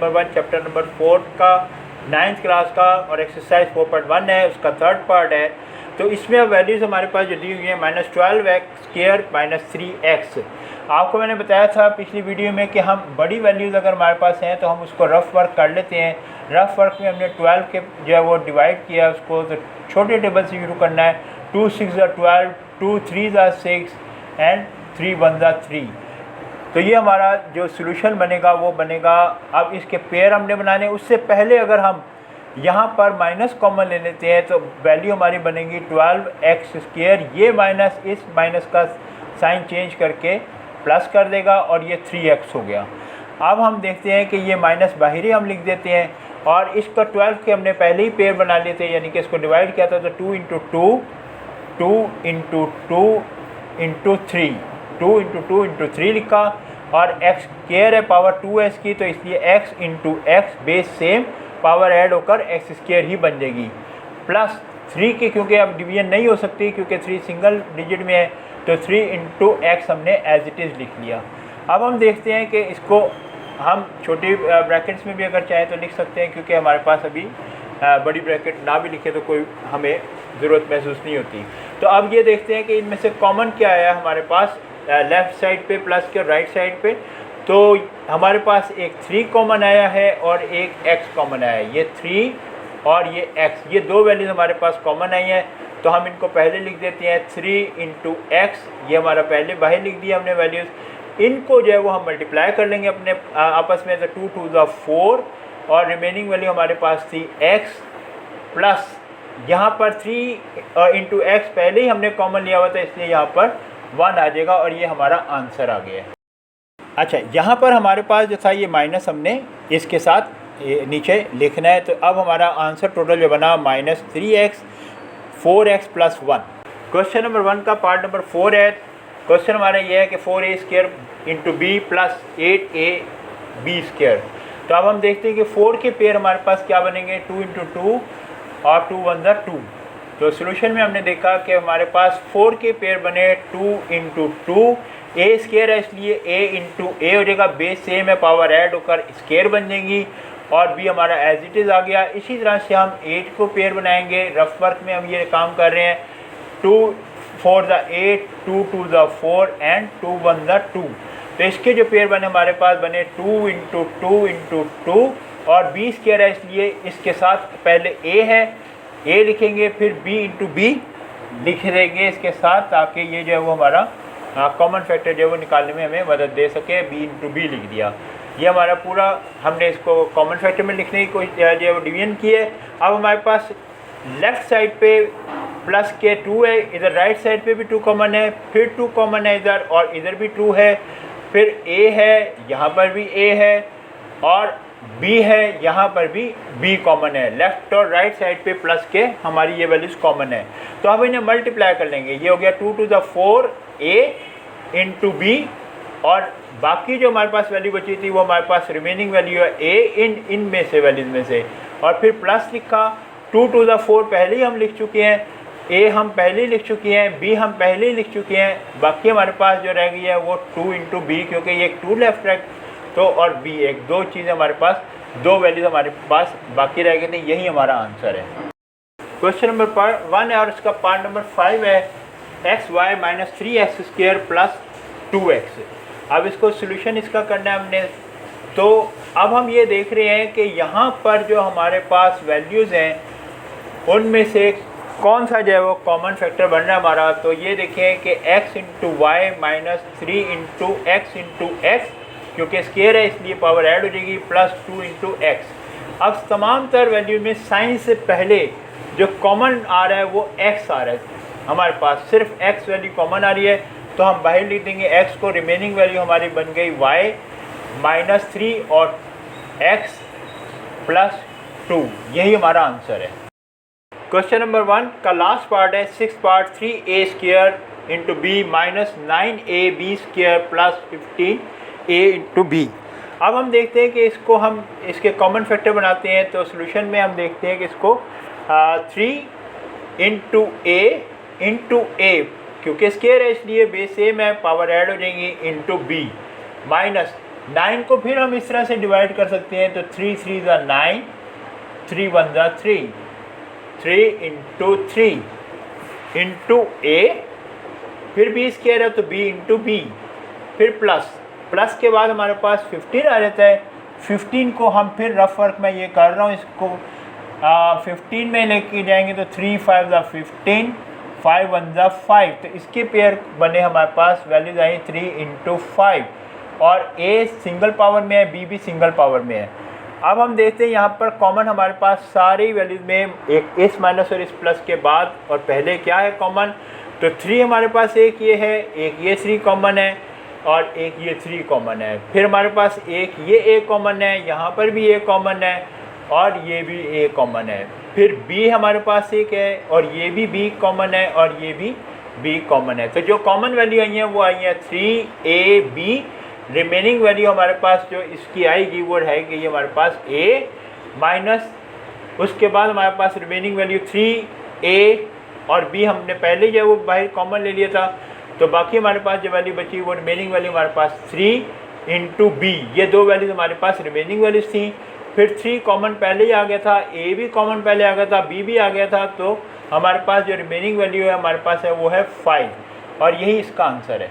Number 1 chapter number 4 का 9th class का और एक्सरसाइज 4.1 है, उसका थर्ड पार्ट है। तो इसमें अब वैल्यूज़ हमारे पास जो दी हुई है -12x² -3x। आपको मैंने बताया था पिछली वीडियो में कि हम बड़ी वैल्यूज़ अगर हमारे पास हैं तो हम उसको रफ़ वर्क कर लेते हैं। रफ़ वर्क में हमने 12 के जो है वो डिवाइड किया उसको, तो छोटे टेबल से शुरू करना है। 2 6 12, 2 3 6 एंड 3 1 3। तो ये हमारा जो सोल्यूशन बनेगा वो बनेगा। अब इसके पेयर हमने बनाने, उससे पहले अगर हम यहाँ पर माइनस कॉमन ले लेते हैं तो वैल्यू हमारी बनेगी 12x²। ये माइनस इस माइनस का साइन चेंज करके प्लस कर देगा और ये 3x हो गया। अब हम देखते हैं कि ये माइनस बाहरी हम लिख देते हैं और इसका 12 के हमने पहले ही पेयर बना लिए थे, यानी कि इसको डिवाइड किया था। तो 2 × 2 2 × 2 × 3 2 × 2 × 3 लिखा और x² है पावर 2s की, तो इसलिए x × x base same power add होकर x² ही बन जाएगी। प्लस 3 की, क्योंकि अब डिवीजन नहीं हो सकती क्योंकि 3 सिंगल डिजिट में है, तो 3 × x हमने एज इट इज़ लिख लिया। अब हम देखते हैं कि इसको हम छोटी ब्रैकेट्स में भी अगर चाहें तो लिख सकते हैं, क्योंकि हमारे पास अभी बड़ी ब्रैकेट ना भी लिखे तो कोई हमें ज़रूरत महसूस नहीं होती। तो अब ये देखते हैं कि इनमें से कॉमन क्या आया हमारे पास लेफ़्ट साइड पे प्लस के राइट साइड पे। तो हमारे पास एक 3 कॉमन आया है और एक x कॉमन आया है। ये 3 और ये x, ये दो वैल्यूज़ हमारे पास कॉमन आई हैं। तो हम इनको पहले लिख देते हैं 3 × x, ये हमारा पहले बाहर लिख दिया हमने वैल्यूज़। इनको जो है वो हम मल्टीप्लाई कर लेंगे अपने आपस में। तो 2 2 4 और रिमेनिंग वैल्यू हमारे पास थी x प्लस यहाँ पर 3 × x पहले ही हमने कॉमन लिया हुआ था, इसलिए यहाँ पर 1 आ जाएगा और ये हमारा आंसर आ गया। अच्छा, यहाँ पर हमारे पास जो था ये माइनस हमने इसके साथ नीचे लिखना है। तो अब हमारा आंसर टोटल जो बना -3x 4x + 1। क्वेश्चन नंबर 1 का पार्ट नंबर 4 है। क्वेश्चन हमारा ये है कि 4a² × b + 8ab²। तो अब हम देखते हैं कि 4 के पेयर हमारे पास क्या बनेंगे, 2 × 2 और 2 1 2। तो सोल्यूशन में हमने देखा कि हमारे पास 4 के पेयर बने 2 × 2, a² है इसलिए a × a हो जाएगा, बेस सेम है पावर ऐड होकर स्क्वायर बन जाएगी और b हमारा एज इट इज़ आ गया। इसी तरह से हम 8 को पेयर बनाएंगे। रफ वर्क में हम ये काम कर रहे हैं। 2 4 8, 2 2 4 एंड 2 1 2। तो इसके जो पेयर बने हमारे पास बने 2 × 2 × 2 और b² है इसलिए इसके साथ पहले a है, a लिखेंगे, फिर b × b लिख देंगे इसके साथ, ताकि ये जो है वो हमारा कॉमन फैक्टर जो है वो निकालने में हमें मदद दे सके। b × b लिख दिया। ये हमारा पूरा हमने इसको कॉमन फैक्टर में लिखने की कोशिश जो है वो डिवीजन की है। अब हमारे पास लेफ़्ट साइड पे प्लस के 2 है, इधर राइट साइड पे भी 2 कॉमन है, फिर 2 कॉमन है इधर और इधर भी 2 है, फिर a है, यहाँ पर भी a है और b है, यहाँ पर भी b कॉमन है। लेफ़्ट और राइट साइड पे प्लस के हमारी ये वैल्यूज़ कॉमन है। तो अब इन्हें मल्टीप्लाई कर लेंगे। ये हो गया 2 2 4 a × b और बाकी जो हमारे पास वैल्यू बची थी वो हमारे पास रिमेनिंग वैल्यू है a इन में से वैल्यूज़ में से, और फिर प्लस लिखा। 2 2 4 पहले ही हम लिख चुके हैं, a हम पहले ही लिख चुके हैं, b हम पहले ही लिख चुके हैं। बाकी हमारे पास जो रह गई है वो 2 × b, क्योंकि ये एक 2 लेफ्ट राइट तो और b एक, दो चीज़ें हमारे पास, दो वैल्यूज़ हमारे पास बाकी रह गए थे। यही हमारा आंसर है। क्वेश्चन नंबर 1 है और इसका पार्ट नंबर 5 है xy -3x² + 2x। अब इसको सोल्यूशन इसका करना है हमने। तो अब हम ये देख रहे हैं कि यहाँ पर जो हमारे पास वैल्यूज़ हैं उनमें से कौन सा जो है वो कॉमन फैक्टर बन रहा है हमारा। तो ये देखें कि x × y -3 × x × x, क्योंकि स्क्वायर है इसलिए पावर ऐड हो जाएगी, +2 × x। अब तमाम तर वैल्यू में साइन से पहले जो कॉमन आ रहा है वो x आ रहा है। हमारे पास सिर्फ x वैल्यू कॉमन आ रही है, तो हम बाहर लिख देंगे x को। रिमेनिंग वैल्यू हमारी बन गई y -3 और x + 2। यही हमारा आंसर है। क्वेश्चन नंबर 1 का लास्ट पार्ट है 6 part 3a² × b -9ab² + 15a × b। अब हम देखते हैं कि इसको हम इसके कॉमन फैक्टर बनाते हैं। तो सोल्यूशन में हम देखते हैं कि इसको 3 × a क्योंकि स्क्वायर है इसलिए बेस सेम है, पावर ऐड हो जाएगी, × b 9 को फिर हम इस तरह से डिवाइड कर सकते हैं, तो 3 3 ज़ा 9, 3 1 ज़ा 3, 3 इंटू 3 इंटू ए, फिर बी स्क्वायर है तो बी इंटू बी, फिर प्लस के बाद हमारे पास 15 आ जाता है। 15 को हम फिर रफ वर्क में ये कर रहा हूँ, इसको 15 में लेके जाएंगे तो 3 5 ज़ा 15, 5 1 ज़ा 5, तो इसके पेयर बने हमारे पास, वैल्यूज आई 3 इंटू 5, और ए सिंगल पावर में है, बी भी सिंगल पावर में है। अब हम देखते हैं यहाँ पर कॉमन हमारे पास सारी वैल्यूज में एक इस माइनस और इस प्लस के बाद और पहले क्या है कॉमन, तो 3 हमारे पास एक ये है, एक ये 3 कॉमन है और एक ये 3 कॉमन है। फिर हमारे पास एक ये ए कॉमन है, यहाँ पर भी ए कॉमन है और ये भी ए कॉमन है। फिर बी हमारे पास एक है और ये भी बी कॉमन है और ये भी बी कॉमन है। तो जो कॉमन वैल्यू आई हैं वो आई हैं 3ab। रिमेनिंग वैल्यू हमारे पास जो इसकी आएगी वो है कि ये हमारे पास a माइनस, उसके बाद हमारे पास रिमेनिंग वैल्यू 3a और b हमने पहले जो है वो बाहर कॉमन ले लिया था, तो बाकी हमारे पास जो वैल्यू बची वो रिमेनिंग वैल्यू हमारे पास 3 इंटू बी, ये दो वैल्यूज हमारे पास रिमेनिंग वैल्यूज थी। फिर 3 कॉमन पहले ही आ गया था, a भी कॉमन पहले आ गया था, b भी आ गया था, तो हमारे पास जो रिमेनिंग वैल्यू है हमारे पास है वो है 5, और यही इसका आंसर है।